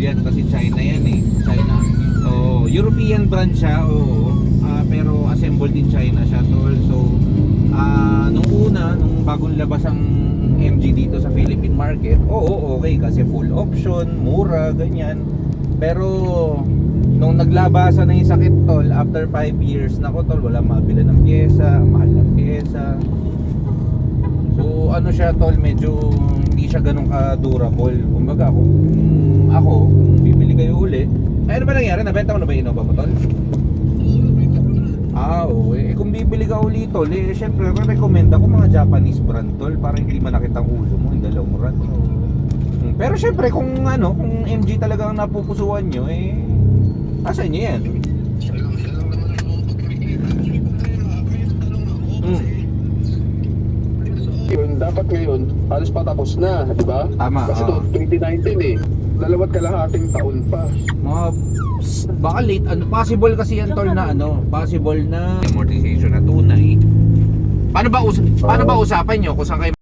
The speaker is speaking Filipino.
yan kasi China yan eh. China. So, European brand siya, oo. Pero assembled in China siya, tol. So, nung bagong labas ang MG dito sa Philippine market, oo, okay kasi full option, mura, ganyan. Pero nung naglabasan na yung sakit, tol, after 5 years, nako tol, wala mabila ng pyesa, mahal ng pyesa. So ano siya, tol, medyo hindi siya ganun ka-durable. Kumbaga kung bibili kayo uli, ano ba nangyari? Nabenta mo na ba yung Innova mo, tol? Oo, kung bibili ka uli, tol, syempre recommend ako mga Japanese brand, tol, para hindi manakit ang ulo mo in the long run. So, pero syempre kung MG talaga ang napupusuan nyo, asa nyo yan? Yun, dapat ngayon, halos patapos na, di ba? Tama, Kasi doon, 2019 dalawat kalahating taon pa. Baka late, possible kasi yan, tol, na possible na amortization na tunay. Paano ba usapan nyo kung saan kayo